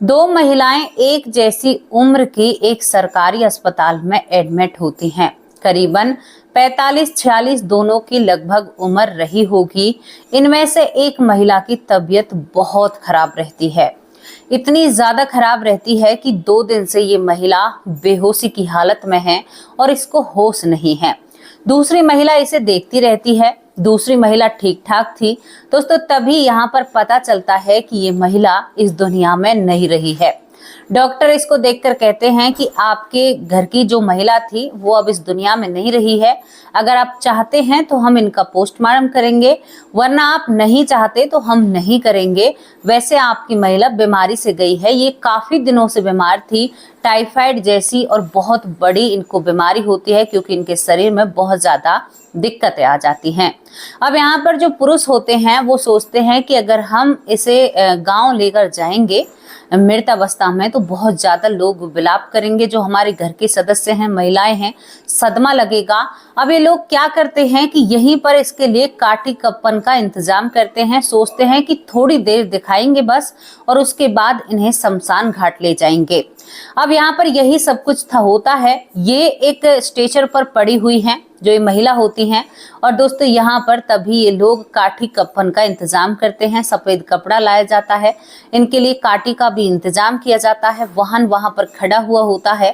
दो महिलाएं एक जैसी उम्र की एक सरकारी अस्पताल में एडमिट होती हैं। करीबन 45-46 दोनों की लगभग उम्र रही होगी। इनमें से एक महिला की तबीयत बहुत खराब रहती है। इतनी ज्यादा खराब रहती है कि 2 दिन से ये महिला बेहोशी की हालत में है और इसको होश नहीं है। दूसरी महिला इसे देखती रहती है। दूसरी महिला ठीक ठाक थी। दोस्तों तभी यहाँ पर पता चलता है कि ये महिला इस दुनिया में नहीं रही है। डॉक्टर इसको देखकर कहते हैं कि आपके घर की जो महिला थी वो अब इस दुनिया में नहीं रही है। अगर आप चाहते हैं तो हम इनका पोस्टमार्टम करेंगे, वरना आप नहीं चाहते तो हम नहीं करेंगे। वैसे आपकी महिला बीमारी से गई है, ये काफी दिनों से बीमार थी, टाइफाइड जैसी और बहुत बड़ी इनको बीमारी होती है क्योंकि इनके शरीर में बहुत ज्यादा दिक्कतें आ जाती हैं। अब यहाँ पर जो पुरुष होते हैं वो सोचते हैं कि अगर हम इसे गांव लेकर जाएंगे मृत अवस्था में तो बहुत ज्यादा लोग विलाप करेंगे, जो हमारे घर के सदस्य हैं, महिलाएं हैं, सदमा लगेगा। अब ये लोग क्या करते हैं कि यहीं पर इसके लिए काटी कप्पन का इंतजाम करते हैं। सोचते हैं कि थोड़ी देर दिखाएंगे बस और उसके बाद इन्हें शमशान घाट ले जाएंगे। अब यहाँ पर यही सब कुछ था होता है। ये एक स्ट्रेचर पर पड़ी हुई हैं जो ये महिला होती हैं और दोस्तों यहाँ पर तभी ये लोग काठी कफन का इंतजाम करते हैं। सफेद कपड़ा लाया जाता है, इनके लिए काटी का भी इंतजाम किया जाता है। वाहन वहां पर खड़ा हुआ होता है।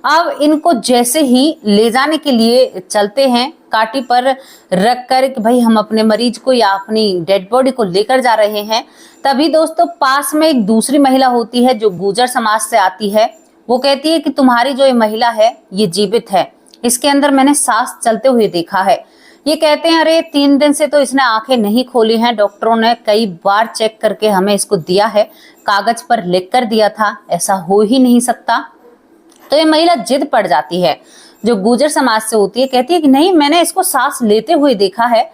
अब इनको जैसे ही ले जाने के लिए चलते हैं, काटी पर रख कर कि भाई हम अपने मरीज को या अपनी डेड बॉडी को लेकर जा रहे हैं, तभी दोस्तों पास में एक दूसरी महिला होती है जो गुर्जर समाज से आती है। वो कहती है कि तुम्हारी जो ये महिला है ये जीवित है, इसके अंदर मैंने सांस चलते हुए देखा है। ये कहते हैं अरे 3 दिन से तो इसने आंखें नहीं खोली हैं, डॉक्टरों ने कई बार चेक करके हमें इसको दिया है, कागज पर लिख कर दिया था, ऐसा हो ही नहीं सकता। तो ये महिला जिद पड़ जाती है, जो गुर्जर समाज से होती है, कहती है कि नहीं मैंने इसको सांस लेते हुए देखा है।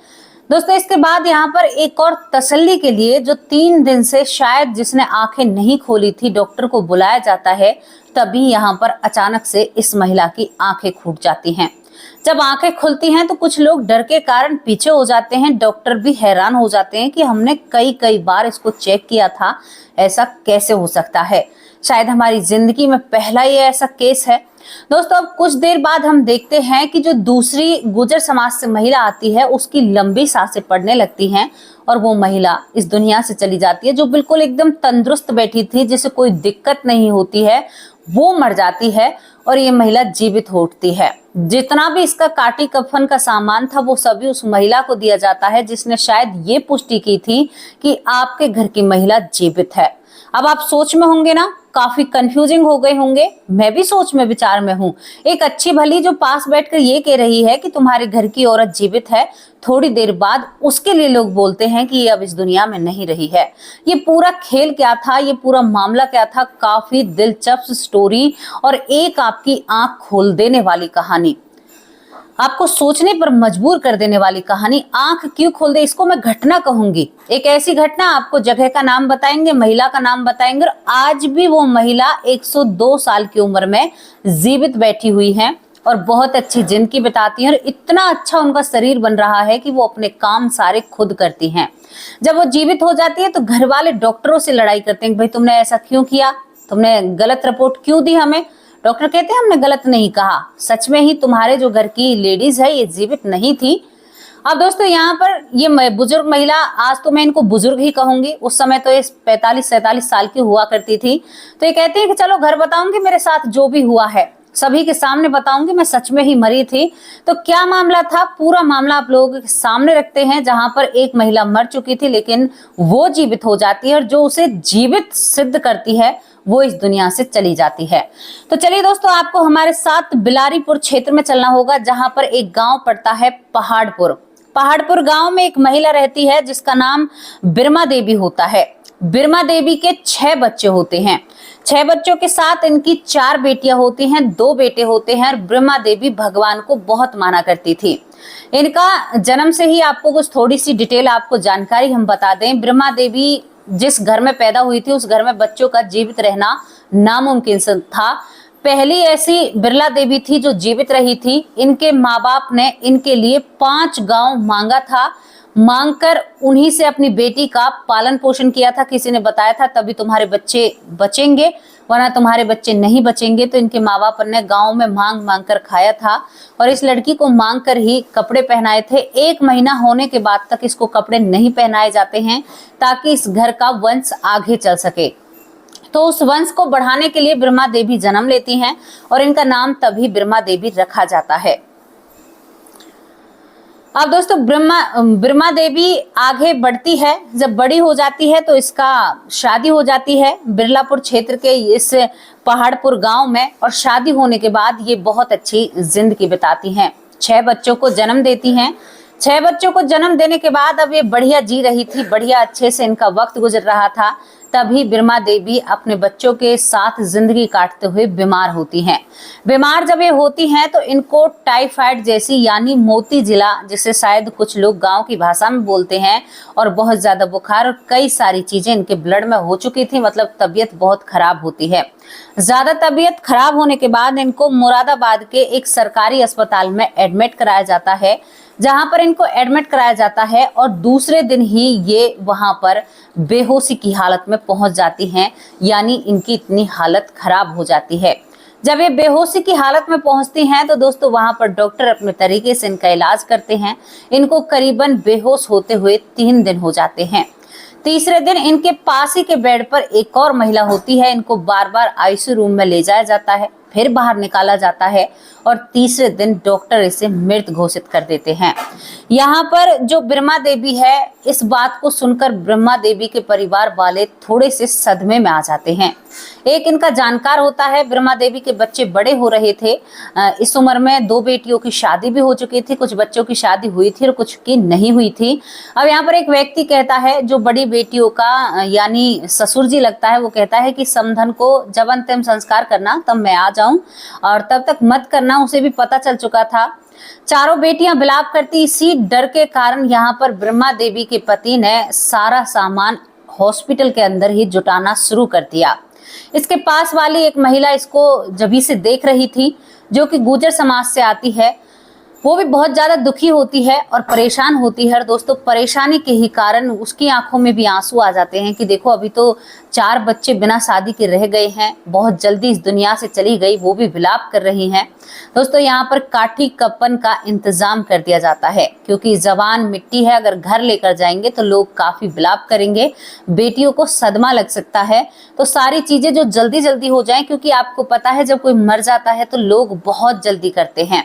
दोस्तों इसके बाद यहाँ पर एक और तसल्ली के लिए जो 3 दिन से शायद जिसने आंखें नहीं खोली थी डॉक्टर को बुलाया जाता है, तभी यहाँ पर अचानक से इस महिला की आंखें फूट जाती हैं। जब आंखें खुलती हैं तो कुछ लोग डर के कारण पीछे हो जाते हैं। डॉक्टर भी हैरान हो जाते हैं कि हमने कई बार इसको चेक किया था, ऐसा कैसे हो सकता है, शायद हमारी जिंदगी में पहला ये ऐसा केस है। दोस्तों अब कुछ देर बाद हम देखते हैं कि जो दूसरी गुर्जर समाज से महिला आती है उसकी लंबी सांसें पड़ने लगती हैं और वो महिला इस दुनिया से चली जाती है। जो बिल्कुल एकदम तंदुरुस्त बैठी थी, जिसे कोई दिक्कत नहीं होती है, वो मर जाती है और ये महिला जीवित हो उठती है। जितना भी इसका काटी कफन का सामान था वो सभी उस महिला को दिया जाता है जिसने शायद ये पुष्टि की थी कि आपके घर की महिला जीवित है। अब आप सोच में होंगे ना, काफी कंफ्यूजिंग हो गए होंगे, मैं भी सोच में विचार में हूँ। एक अच्छी भली जो पास बैठकर ये कह रही है कि तुम्हारे घर की औरत जीवित है, थोड़ी देर बाद उसके लिए लोग बोलते हैं कि ये अब इस दुनिया में नहीं रही है। ये पूरा खेल क्या था, ये पूरा मामला क्या था? काफी दिलचस्प स्टोरी और एक आपकी आंख खोल देने वाली कहानी, आपको सोचने पर मजबूर कर देने वाली कहानी। आंख क्यों खोल दे, इसको मैं घटना कहूंगी। एक ऐसी घटना, आपको जगह का नाम बताएंगे, महिला का नाम बताएंगे और आज भी वो महिला 102 साल की उम्र में जीवित बैठी हुई हैं और बहुत अच्छी जिंदगी बिताती हैं और इतना अच्छा उनका शरीर बन रहा है कि वो अपने काम सारे खुद करती हैं। जब वो जीवित हो जाती है तो घर वाले डॉक्टरों से लड़ाई करते हैं, भाई तुमने ऐसा क्यों किया, तुमने गलत रिपोर्ट क्यों दी हमें। डॉक्टर कहते हैं हमने गलत नहीं कहा, सच में ही तुम्हारे जो घर की लेडीज है ये जीवित नहीं थी। अब दोस्तों यहाँ पर ये बुजुर्ग महिला, आज तो मैं इनको बुजुर्ग ही कहूंगी, उस समय तो ये 45-47 साल की हुआ करती थी। तो ये कहती है कि चलो घर बताऊंगी मेरे साथ जो भी हुआ है, सभी के सामने बताऊंगी, मैं सच में ही मरी थी। तो क्या मामला था, पूरा मामला आप लोगों के सामने रखते हैं। जहां पर एक महिला मर चुकी थी लेकिन वो जीवित हो जाती है और जो उसे जीवित सिद्ध करती है वो इस दुनिया से चली जाती है। तो चलिए दोस्तों, आपको हमारे साथ बिलारीपुर क्षेत्र में चलना होगा, जहां पर एक गांव पड़ता है पहाड़पुर। पहाड़पुर गांव में एक महिला रहती है जिसका नाम बिरमा देवी होता है। बिरमा देवी के 6 बच्चे होते हैं। 6 बच्चों के साथ इनकी 4 बेटियां होती हैं, 2 बेटे होते हैं और बिरमा देवी भगवान को बहुत माना करती थी। इनका जन्म से ही आपको कुछ थोड़ी सी डिटेल आपको जानकारी हम बता दें। बिरमा देवी जिस घर में पैदा हुई थी उस घर में बच्चों का जीवित रहना नामुमकिन था। पहली ऐसी बिरला देवी थी जो जीवित रही थी। इनके माँ बाप ने इनके लिए 5 गांव मांगा था। मांगकर उन्हीं से अपनी बेटी का पालन पोषण किया था। किसी ने बताया था तभी तुम्हारे बच्चे बचेंगे, वरना तुम्हारे बच्चे नहीं बचेंगे। तो इनके माँ बाप ने गांव में मांग मांग कर खाया था और इस लड़की को मांग कर ही कपड़े पहनाए थे। 1 महीना होने के बाद तक इसको कपड़े नहीं पहनाए जाते हैं ताकि इस घर का वंश आगे चल सके। तो उस वंश को बढ़ाने के लिए ब्रह्मा देवी जन्म लेती हैं और इनका नाम तभी ब्रह्मा देवी रखा जाता है। अब दोस्तों ब्रह्मा देवी आगे बढ़ती है, जब बड़ी हो जाती है तो इसका शादी हो जाती है बिरलापुर क्षेत्र के इस पहाड़पुर गांव में, और शादी होने के बाद ये बहुत अच्छी जिंदगी बिताती हैं। 6 बच्चों को जन्म देती हैं। 6 बच्चों को जन्म देने के बाद अब ये बढ़िया जी रही थी, बढ़िया अच्छे से इनका वक्त गुजर रहा था। तभी ब्रह्मा देवी अपने बच्चों के साथ जिंदगी काटते हुए बीमार होती हैं। बीमार जब ये होती हैं तो इनको टाइफाइड जैसी यानी मोती जिला, जिसे शायद कुछ लोग गांव की भाषा में बोलते हैं, और बहुत ज्यादा बुखार और कई सारी चीजें इनके ब्लड में हो चुकी थी। मतलब तबीयत बहुत खराब होती है। ज्यादा तबीयत खराब होने के बाद इनको मुरादाबाद के एक सरकारी अस्पताल में एडमिट कराया जाता है, जहां पर इनको एडमिट कराया जाता है और दूसरे दिन ही ये वहां पर बेहोशी की हालत में पहुंच जाती हैं। यानी इनकी इतनी हालत खराब हो जाती है। जब ये बेहोशी की हालत में पहुंचती हैं तो दोस्तों वहां पर डॉक्टर अपने तरीके से इनका इलाज करते हैं। इनको करीबन बेहोश होते हुए 3 दिन हो जाते हैं। तीसरे दिन इनके पास ही के बेड पर एक और महिला होती है। इनको बार बार आईसीयू रूम में ले जाया जाता है, फिर बाहर निकाला जाता है और तीसरे दिन डॉक्टर इसे मृत घोषित कर देते हैं। यहाँ पर जो ब्रह्मा देवी है, इस बात को सुनकर ब्रह्मा देवी के परिवार वाले थोड़े से सदमे में आ जाते हैं। एक इनका जानकार होता है, ब्रह्मा देवी के बच्चे बड़े हो रहे थे। इस उम्र में 2 बेटियों की शादी भी हो चुकी थी, कुछ बच्चों की शादी हुई थी और कुछ की नहीं हुई थी। अब यहाँ पर एक व्यक्ति कहता है, जो बड़ी बेटियों का यानी ससुर जी लगता है, वो कहता है कि समधन को जब अंतिम संस्कार करना तब मैं आ जाऊं और तब तक मत करना। उसे भी पता चल चुका था। चारों बेटियां विलाप करती। इसी डर के कारण यहाँ पर ब्रह्मा देवी के पति ने सारा सामान हॉस्पिटल के अंदर ही जुटाना शुरू कर दिया। इसके पास वाली एक महिला इसको जभी से देख रही थी, जो कि गुर्जर समाज से आती है। वो भी बहुत ज्यादा दुखी होती है और परेशान होती है। दोस्तों परेशानी के ही कारण उसकी आंखों में भी आंसू आ जाते हैं कि देखो अभी तो 4 बच्चे बिना शादी के रह गए हैं, बहुत जल्दी इस दुनिया से चली गई, वो भी विलाप कर रही हैं। दोस्तों यहाँ पर काठी कफन का इंतजाम कर दिया जाता है, क्योंकि जवान मिट्टी है, अगर घर लेकर जाएंगे तो लोग काफी विलाप करेंगे, बेटियों को सदमा लग सकता है। तो सारी चीजें जो जल्दी जल्दी हो जाएं, क्योंकि आपको पता है जब कोई मर जाता है तो लोग बहुत जल्दी करते हैं।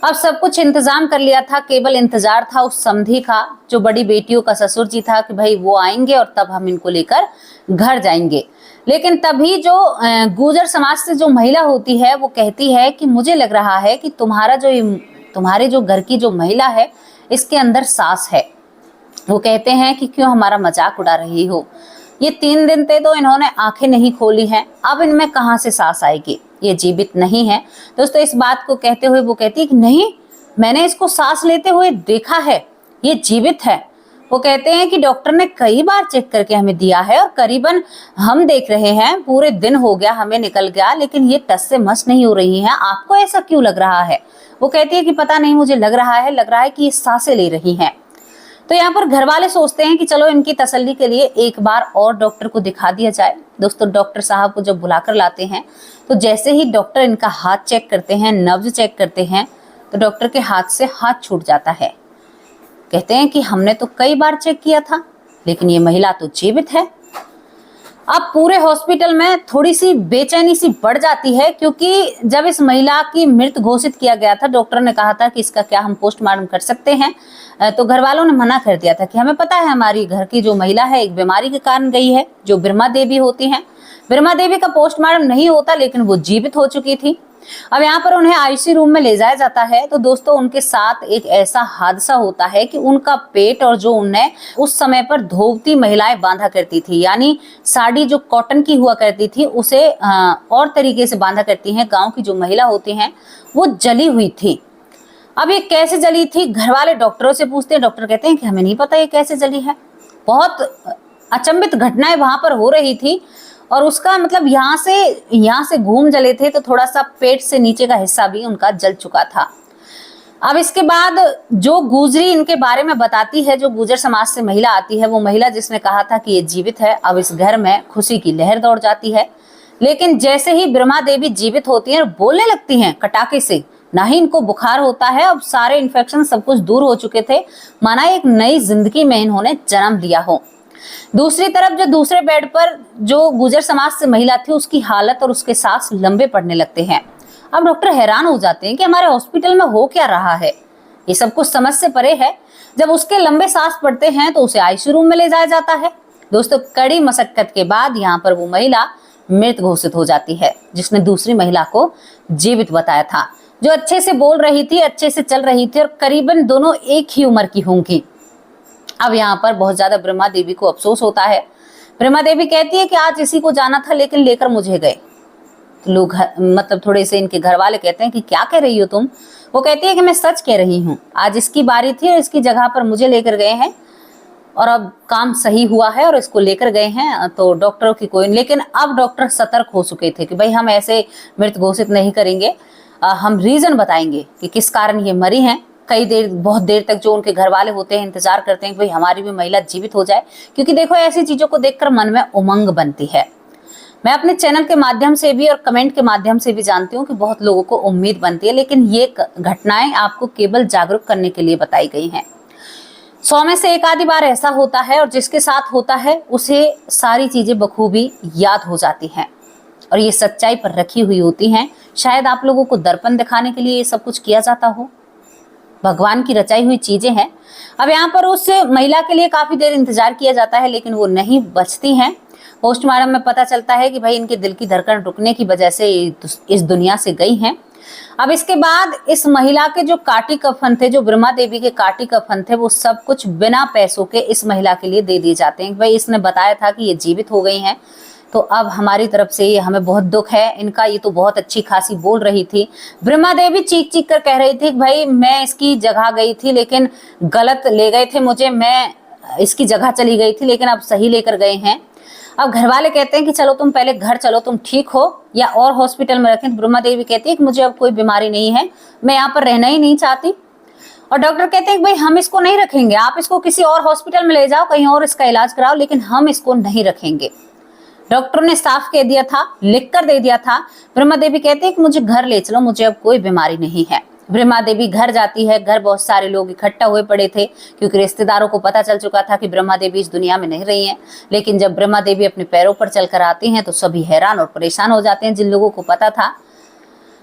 अब सब कुछ इंतजाम कर लिया था, केवल इंतजार था उस समधी का, जो बड़ी बेटियों का ससुर जी था, कि भाई वो आएंगे और तब हम इनको लेकर घर जाएंगे। लेकिन तभी जो गुर्जर समाज से जो महिला होती है, वो कहती है कि मुझे लग रहा है कि तुम्हारे जो घर की जो महिला है, इसके अंदर सास है। वो कहते हैं कि क्यों हमारा मजाक उड़ा रही हो, ये 3 दिन थे तो इन्होंने आंखें नहीं खोली हैं, अब इनमें कहां से सास आएगी, ये जीवित नहीं है। दोस्तों इस बात को कहते हुए वो कहती है कि नहीं, मैंने इसको सांस लेते हुए देखा है, ये जीवित है। वो कहते हैं कि डॉक्टर ने कई बार चेक करके हमें दिया है और करीबन हम देख रहे हैं पूरे दिन हो गया, हमें निकल गया, लेकिन ये टस से मस नहीं हो रही है, आपको ऐसा क्यों लग रहा है। वो कहती है कि पता नहीं, मुझे लग रहा है कि ये सांसें ले रही हैं। तो यहाँ पर घर वाले सोचते हैं कि चलो इनकी तसल्ली के लिए एक बार और डॉक्टर को दिखा दिया जाए। दोस्तों डॉक्टर साहब को जब बुलाकर लाते हैं तो जैसे ही डॉक्टर इनका हाथ चेक करते हैं, नब्ज चेक करते हैं, तो डॉक्टर के हाथ से हाथ छूट जाता है। कहते हैं कि हमने तो कई बार चेक किया था, लेकिन ये महिला तो जीवित है। अब पूरे हॉस्पिटल में थोड़ी सी बेचैनी सी बढ़ जाती है, क्योंकि जब इस महिला की मृत घोषित किया गया था, डॉक्टर ने कहा था कि इसका क्या हम पोस्टमार्टम कर सकते हैं, तो घर वालों ने मना कर दिया था कि हमें पता है हमारी घर की जो महिला है एक बीमारी के कारण गई है, जो ब्रह्मा देवी होती हैं। ब्रह्मा देवी का पोस्टमार्टम नहीं होता, लेकिन वो जीवित हो चुकी थी। अब यहाँ पर उन्हें आईसीयू रूम में ले जाया जाता है। तो दोस्तों उनके साथ एक ऐसा हादसा होता है कि उनका पेट, और जो उन्हें उस समय पर धोती महिलाएं बांधा करती थी, यानी साड़ी जो कॉटन की हुआ करती थी, उसे और तरीके से बांधा करती हैं गांव की जो महिला होती हैं, वो जली हुई थी। अब ये कैसे जली थी, घर वाले डॉक्टरों से पूछते हैं। डॉक्टर कहते हैं कि हमें नहीं पता ये कैसे जली है। बहुत अचंभित घटनाएं वहां पर हो रही थी, और उसका मतलब यहाँ से घूम जले थे, तो थोड़ा सा पेट से नीचे का हिस्सा भी उनका जल चुका था। अब इसके बाद जो गुजरी इनके बारे में बताती है, जो गुर्जर समाज से महिला आती है, वो महिला जिसने कहा था कि ये जीवित है, अब इस घर में खुशी की लहर दौड़ जाती है। लेकिन जैसे ही ब्रह्मा देवी जीवित होती हैं और बोलने लगती हैं कटाके से, ना ही इनको बुखार होता है, अब सारे इन्फेक्शन सब कुछ दूर हो चुके थे, माना एक नई जिंदगी में इन्होंने जन्म लिया हो। दूसरी तरफ जो दूसरे बेड पर जो गुर्जर समाज से महिला थी, उसकी हालत और उसके सांस लंबे पड़ने लगते हैं। अब डॉक्टर हैरान हो जाते हैं कि हमारे हॉस्पिटल में हो क्या रहा है, ये सब कुछ समझ से परे है। जब उसके लंबे सांस पड़ते हैं तो उसे आईसीयू रूम में ले जाया जाता है। दोस्तों, कड़ी मशक्कत के बाद यहाँ पर वो महिला मृत घोषित हो जाती है, जिसने दूसरी महिला को जीवित बताया था, जो अच्छे से बोल रही थी, अच्छे से चल रही थी और करीबन दोनों एक ही उम्र की होंगी। अब यहाँ पर बहुत ज्यादा ब्रह्मा देवी को अफसोस होता है। ब्रह्मा देवी कहती है कि आज इसी को जाना था, लेकिन लेकर मुझे गए। तो लोग मतलब थोड़े से इनके घर वाले कहते हैं कि क्या कह रही हो तुम। वो कहती है कि मैं सच कह रही हूँ, आज इसकी बारी थी और इसकी जगह पर मुझे लेकर गए हैं और अब काम सही हुआ है और इसको लेकर गए हैं। तो डॉक्टरों की कोई, लेकिन अब डॉक्टर सतर्क हो चुके थे कि भाई हम ऐसे मृत घोषित नहीं करेंगे, हम रीजन बताएंगे कि किस कारण ये मरी हैं। बहुत देर तक जो उनके घर वाले होते हैं इंतजार करते हैं कि भाई हमारी भी महिला जीवित हो जाए, क्योंकि देखो ऐसी चीजों को देखकर मन में उमंग बनती है। मैं अपने चैनल के माध्यम से भी और कमेंट के माध्यम से भी जानती हूँ कि बहुत लोगों को उम्मीद बनती है, लेकिन ये घटनाएं आपको केवल जागरूक करने के लिए बताई गई हैं। 100 में से एक आधी बार ऐसा होता है और जिसके साथ होता है उसे सारी चीजें बखूबी याद हो जाती हैं और ये सच्चाई पर रखी हुई होती हैं। शायद आप लोगों को दर्पण दिखाने के लिए ये सब कुछ किया जाता हो, भगवान की रचाई हुई चीजें हैं। अब यहाँ पर उस महिला के लिए काफी देर इंतजार किया जाता है, लेकिन वो नहीं बचती हैं। पोस्टमार्टम में पता चलता है कि भाई इनके दिल की धड़कन रुकने की वजह से इस दुनिया से गई हैं। अब इसके बाद इस महिला के जो काटी कफन थे, जो ब्रह्मा देवी के काटी कफन थे, वो सब कुछ बिना पैसों के इस महिला के लिए दे दिए जाते हैं। भाई इसने बताया था कि ये जीवित हो गई हैं, तो अब हमारी तरफ से ये हमें बहुत दुख है इनका। ये तो बहुत अच्छी खासी बोल रही थी। ब्रह्मा देवी चीख चीख कर कह रही थी कि भाई मैं इसकी जगह गई थी, लेकिन गलत ले गए थे मुझे, मैं इसकी जगह चली गई थी, लेकिन अब सही लेकर गए हैं। अब घर वाले कहते हैं कि चलो तुम पहले घर चलो, तुम ठीक हो या और हॉस्पिटल में रखें। तो ब्रह्मा देवी कहती है कि मुझे अब कोई बीमारी नहीं है, मैं यहाँ पर रहना ही नहीं चाहती। और डॉक्टर कहते हैं कि भाई हम इसको नहीं रखेंगे, आप इसको किसी और हॉस्पिटल में ले जाओ, कहीं और इसका इलाज कराओ, लेकिन हम इसको नहीं रखेंगे। डॉक्टर ने साफ कह दिया था, लिख कर दे दिया था। ब्रह्मा देवी कहते हैं कि मुझे घर ले चलो, मुझे अब कोई बीमारी नहीं है। ब्रह्मा देवी घर जाती है। घर बहुत सारे लोग इकट्ठा हुए पड़े थे, क्योंकि रिश्तेदारों को पता चल चुका था कि ब्रह्मा देवी इस दुनिया में नहीं रही हैं। लेकिन जब ब्रह्मा देवी अपने पैरों पर चलकर आती हैं तो सभी हैरान और परेशान हो जाते हैं। जिन लोगों को पता था,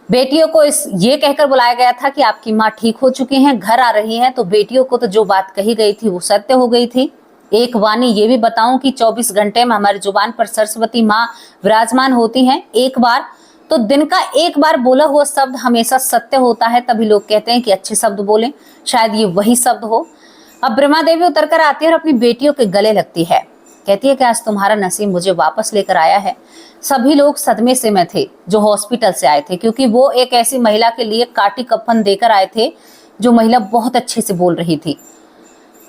बेटियों को ये कहकर बुलाया गया था कि आपकी माँ ठीक हो चुकी हैं, घर आ रही हैं, तो बेटियों को तो जो बात कही गई थी वो सत्य हो गई थी। एक वाणी ये भी बताऊं कि 24 घंटे में हमारी जुबान पर सरस्वती माँ विराजमान होती हैं। एक बार तो दिन का एक बार बोला हुआ शब्द हमेशा सत्य होता है, तभी लोग कहते हैं कि अच्छे शब्द बोलें, शायद ये वही शब्द हो। अब ब्रह्मा देवी उतर कर आती है और अपनी बेटियों के गले लगती है, कहती है कि आज तुम्हारा नसीब मुझे वापस लेकर आया है। सभी लोग सदमे से में थे जो हॉस्पिटल से आए थे, क्योंकि वो एक ऐसी महिला के लिए काटी कफन देकर आए थे जो महिला बहुत अच्छे से बोल रही थी।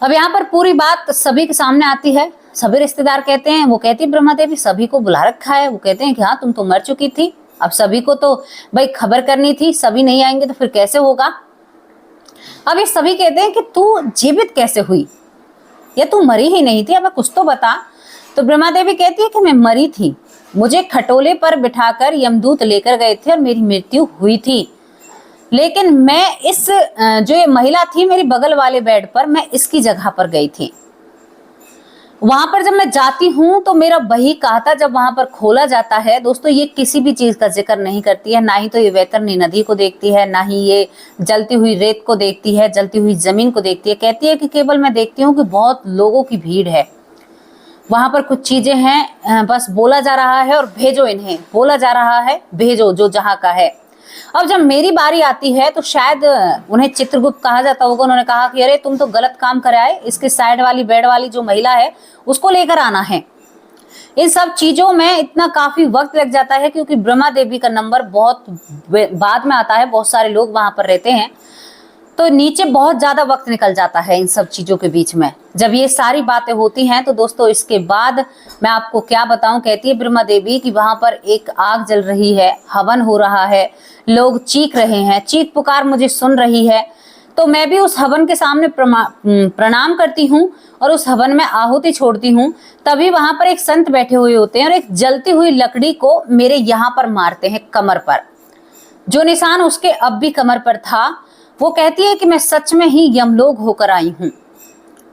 अब यहाँ पर पूरी बात सभी के सामने आती है। सभी रिश्तेदार कहते हैं, वो कहती है ब्रह्मा देवी सभी को बुला रखा है। वो कहते हैं कि हाँ तुम तो मर चुकी थी, अब सभी को तो भाई खबर करनी थी, सभी नहीं आएंगे तो फिर कैसे होगा। अब ये सभी कहते हैं कि तू जीवित कैसे हुई, या तू मरी ही नहीं थी, अब कुछ तो बता। तो ब्रह्मा देवी कहती है कि मैं मरी थी, मुझे खटोले पर बिठाकर यमदूत लेकर गए थे और मेरी मृत्यु हुई थी। लेकिन मैं इस जो ये महिला थी मेरी बगल वाले बेड पर, मैं इसकी जगह पर गई थी। वहां पर जब मैं जाती हूँ तो मेरा बही कहता जब वहां पर खोला जाता है। दोस्तों, ये किसी भी चीज का जिक्र नहीं करती है, ना ही तो ये वैतरणी नदी को देखती है, ना ही ये जलती हुई रेत को देखती है, जलती हुई जमीन को देखती है। कहती है कि केवल मैं देखती हूँ कि बहुत लोगों की भीड़ है, वहां पर कुछ चीजें हैं, बस बोला जा रहा है और भेजो इन्हें, बोला जा रहा है भेजो जो जहाँ का है। अब जब मेरी बारी आती है तो शायद उन्हें चित्रगुप्त कहा जाता होगा, उन्होंने कहा कि अरे तुम तो गलत काम कर आए, इसके साइड वाली बेड वाली जो महिला है उसको लेकर आना है। इन सब चीजों में इतना काफी वक्त लग जाता है, क्योंकि ब्रह्मा देवी का नंबर बहुत बाद में आता है, बहुत सारे लोग वहां पर रहते हैं, तो नीचे बहुत ज्यादा वक्त निकल जाता है इन सब चीजों के बीच में। जब ये सारी बातें होती हैं तो दोस्तों इसके बाद मैं आपको क्या बताऊं, कहती है ब्रह्मा देवी कि वहां पर एक आग जल रही है, हवन हो रहा है, लोग चीख रहे हैं, चीख पुकार मुझे सुन रही है। तो मैं भी उस हवन के सामने प्रणाम करती हूँ और उस हवन में आहुति छोड़ती हूँ। तभी वहां पर एक संत बैठे हुए होते हैं और एक जलती हुई लकड़ी को मेरे यहाँ पर मारते हैं, कमर पर। जो निशान उसके अब भी कमर पर था, वो कहती है कि मैं सच में ही यमलोक होकर आई हूँ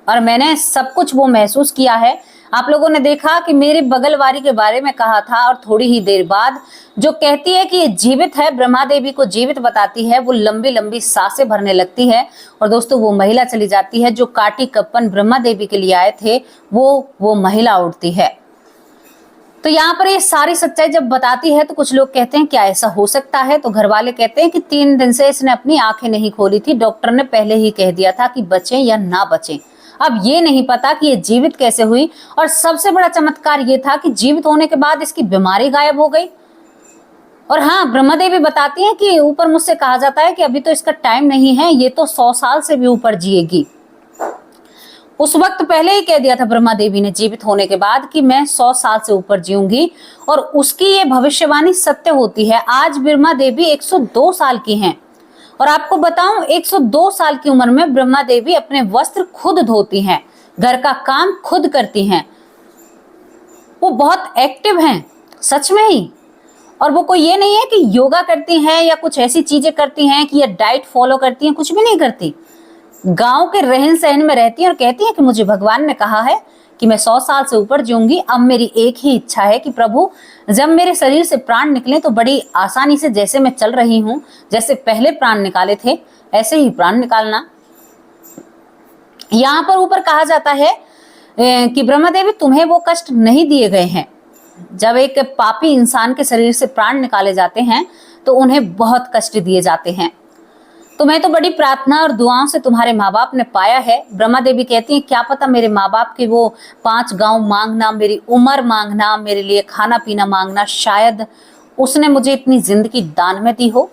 और मैंने सब कुछ वो महसूस किया है। आप लोगों ने देखा कि मेरे बगलवारी के बारे में कहा था और थोड़ी ही देर बाद जो कहती है कि ये जीवित है, ब्रह्मा देवी को जीवित बताती है, वो लंबी लंबी सांसें भरने लगती है और दोस्तों वो महिला चली जाती है। जो काटी कप्पन ब्रह्मा देवी के लिए आए थे वो महिला उड़ती है। तो यहाँ पर ये सारी सच्चाई जब बताती है तो कुछ लोग कहते हैं क्या ऐसा हो सकता है, तो घर वाले कहते हैं कि 3 दिन से इसने अपनी आंखें नहीं खोली थी, डॉक्टर ने पहले ही कह दिया था कि बचें या ना बचें। अब ये नहीं पता कि ये जीवित कैसे हुई और सबसे बड़ा चमत्कार ये था कि जीवित होने के बाद इसकी बीमारी गायब हो गई। और हाँ, ब्रह्मा देवी बताती हैं कि ऊपर मुझसे कहा जाता है कि अभी तो इसका टाइम नहीं है, ये तो 100 साल से भी ऊपर जिएगी। उस वक्त पहले ही कह दिया था ब्रह्मा देवी ने जीवित होने के बाद कि मैं 100 साल से ऊपर जीऊंगी और उसकी ये भविष्यवाणी सत्य होती है। आज ब्रह्मा देवी 102 साल की हैं और आपको बताऊं 102 साल की उम्र में ब्रह्मा देवी अपने वस्त्र खुद धोती हैं, घर का काम खुद करती हैं। वो बहुत एक्टिव हैं, सच में ही। और वो कोई ये नहीं है कि योगा करती हैं या कुछ ऐसी चीजें करती हैं कि या डाइट फॉलो करती हैं, कुछ भी नहीं करती। गांव के रहन सहन में रहती हैं और कहती हैं कि मुझे भगवान ने कहा है कि मैं 100 साल से ऊपर जीऊंगी। अब मेरी एक ही इच्छा है कि प्रभु जब मेरे शरीर से प्राण निकले तो बड़ी आसानी से, जैसे मैं चल रही हूँ, जैसे पहले प्राण निकाले थे ऐसे ही प्राण निकालना। यहाँ पर ऊपर कहा जाता है कि ब्रह्मा देवी तुम्हें वो कष्ट नहीं दिए गए हैं। जब एक पापी इंसान के शरीर से प्राण निकाले जाते हैं तो उन्हें बहुत कष्ट दिए जाते हैं। तुम्हें तो बड़ी प्रार्थना और दुआओं से तुम्हारे माँ बाप ने पाया है। ब्रह्मा देवी कहती हैं क्या पता मेरे माँ बाप की वो 5 गांव मांगना, मेरी उम्र मांगना, मेरे लिए खाना पीना मांगना, शायद उसने मुझे इतनी जिंदगी दान में दी हो,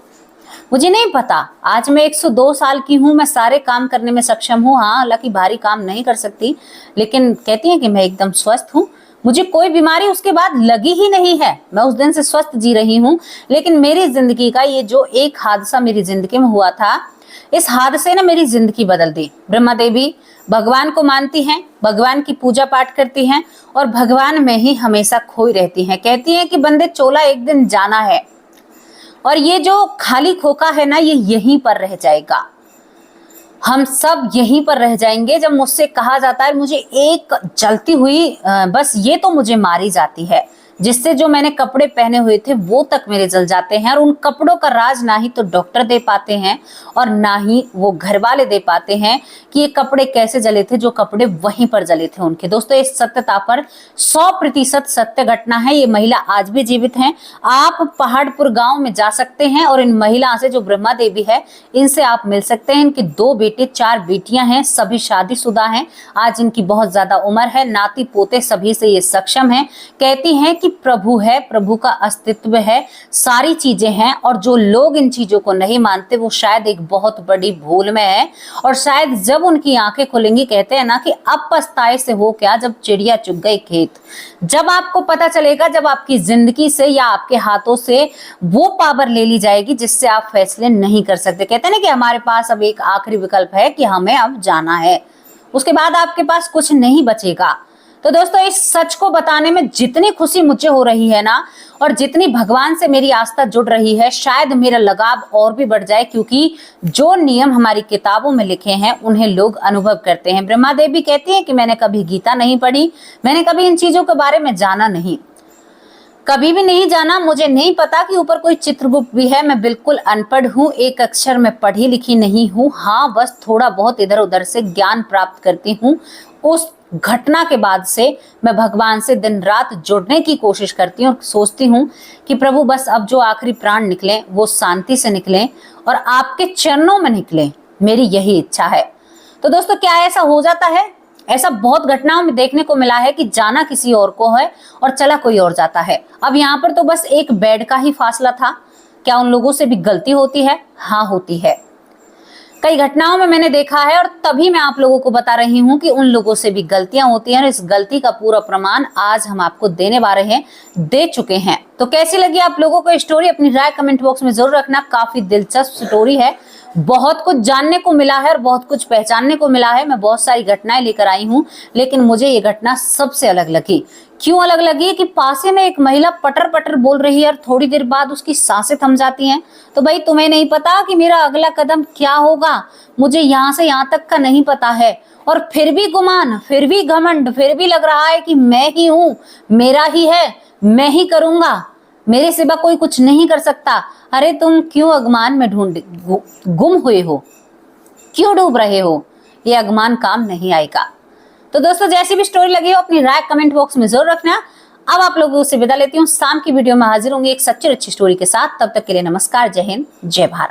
मुझे नहीं पता। आज मैं 102 साल की हूँ, मैं सारे काम करने में सक्षम हूँ। हाँ, हालांकि भारी काम नहीं कर सकती, लेकिन कहती हैं कि मैं एकदम स्वस्थ हूँ, मुझे कोई बीमारी उसके बाद लगी ही नहीं है, मैं उस दिन से स्वस्थ जी रही हूँ। लेकिन मेरी जिंदगी का ये जो एक हादसा मेरी जिंदगी में हुआ था, इस हादसे ने मेरी जिंदगी बदल दी। ब्रह्मा देवी भगवान को मानती हैं, भगवान की पूजा पाठ करती हैं और भगवान में ही हमेशा खोई रहती हैं। कहती हैं कि बंदे चोला एक दिन जाना है और ये जो खाली खोखा है ना, ये यहीं पर रह जाएगा, हम सब यहीं पर रह जाएंगे। जब मुझसे कहा जाता है मुझे एक जलती हुई बस ये तो मुझे मारी जाती है, जिससे जो मैंने कपड़े पहने हुए थे वो तक मेरे जल जाते हैं और उन कपड़ों का राज ना ही तो डॉक्टर दे पाते हैं और ना ही वो घर वाले दे पाते हैं कि ये कपड़े कैसे जले थे, जो कपड़े वहीं पर जले थे उनके। दोस्तों, इस सत्यता पर 100% सत्य घटना है। ये महिला आज भी जीवित हैं। आप पहाड़पुर गांव में जा सकते हैं और इन महिला से, जो ब्रह्मा देवी है, इनसे आप मिल सकते हैं। इनके 2 बेटे 4 बेटियां हैं, सभी शादीशुदा हैं। आज इनकी बहुत ज्यादा उम्र है, नाती पोते सभी से ये सक्षम है। कहती हैं कि प्रभु है, प्रभु का अस्तित्व है, सारी चीजें हैं और जो लोग इन चीजों को नहीं मानते वो शायद एक बहुत बड़ी भूल में है। और शायद जब उनकी आंखें खुलेंगी, कहते हैं ना कि अब पछताए से हो क्या जब चिड़िया चुग गई खेत। जब आपको पता चलेगा, जब आपकी जिंदगी से या आपके हाथों से वो पावर ले ली जाएगी जिससे आप फैसले नहीं कर सकते। कहते हैं ना कि हमारे पास अब एक आखिरी विकल्प है कि हमें अब जाना है, उसके बाद आपके पास कुछ नहीं बचेगा। तो दोस्तों, इस सच को बताने में जितनी खुशी मुझे हो रही है ना, और जितनी भगवान से मेरी आस्था जुड़ रही है, शायद मेरा लगाव और भी बढ़ जाए, क्योंकि जो नियम हमारी किताबों में लिखे हैं उन्हें लोग अनुभव करते हैं। ब्रह्मा देवी कहती हैं कि मैंने कभी गीता नहीं पढ़ी, मैंने कभी इन चीजों के बारे में जाना नहीं, कभी भी नहीं जाना। मुझे नहीं पता कि ऊपर कोई चित्रगुप्त भी है। मैं बिल्कुल अनपढ़ हूँ, एक अक्षर में पढ़ी लिखी नहीं हूँ। हाँ, बस थोड़ा बहुत इधर उधर से ज्ञान प्राप्त करती हूँ। उस घटना के बाद से मैं भगवान से दिन रात जुड़ने की कोशिश करती हूँ और सोचती हूँ कि प्रभु बस अब जो आखिरी प्राण निकले वो शांति से निकलें और आपके चरणों में निकलें, मेरी यही इच्छा है। तो दोस्तों, क्या ऐसा हो जाता है? ऐसा बहुत घटनाओं में देखने को मिला है कि जाना किसी और को है और चला कोई और जाता है। अब यहाँ पर तो बस एक बेड का ही फासला था। क्या उन लोगों से भी गलती होती है? हाँ, होती है। कई घटनाओं में मैंने देखा है और तभी मैं आप लोगों को बता रही हूँ कि उन लोगों से भी गलतियां होती हैं और इस गलती का पूरा प्रमाण आज हम आपको देने वाले हैं, दे चुके हैं। तो कैसी लगी आप लोगों को स्टोरी? अपनी राय कमेंट बॉक्स में जरूर रखना। काफी दिलचस्प स्टोरी है बहुत कुछ जानने को मिला है और बहुत कुछ पहचानने को मिला है। मैं बहुत सारी घटनाएं लेकर आई हूं, लेकिन मुझे ये घटना सबसे अलग लगी। क्यों अलग लगी? कि पासे में एक महिला पटर पटर बोल रही है और थोड़ी देर बाद उसकी सांसें थम जाती हैं। तो भाई तुम्हें नहीं पता कि मेरा अगला कदम क्या होगा, मुझे यहाँ से यहाँ तक का नहीं पता है, और फिर भी गुमान, फिर भी घमंड, फिर भी लग रहा है कि मैं ही हूं, मेरा ही है, मैं ही करूंगा, मेरे सिवा कोई कुछ नहीं कर सकता। अरे तुम क्यों अगमान में गुम हुए हो, क्यों डूब रहे हो? ये अगमान काम नहीं आएगा। तो दोस्तों, जैसी भी स्टोरी लगी हो अपनी राय कमेंट बॉक्स में जरूर रखना। अब आप लोगों से विदा लेती हूँ, शाम की वीडियो में हाजिर होंगी एक सच्ची अच्छी स्टोरी के साथ। तब तक के लिए नमस्कार, जय हिंद, जय भारत।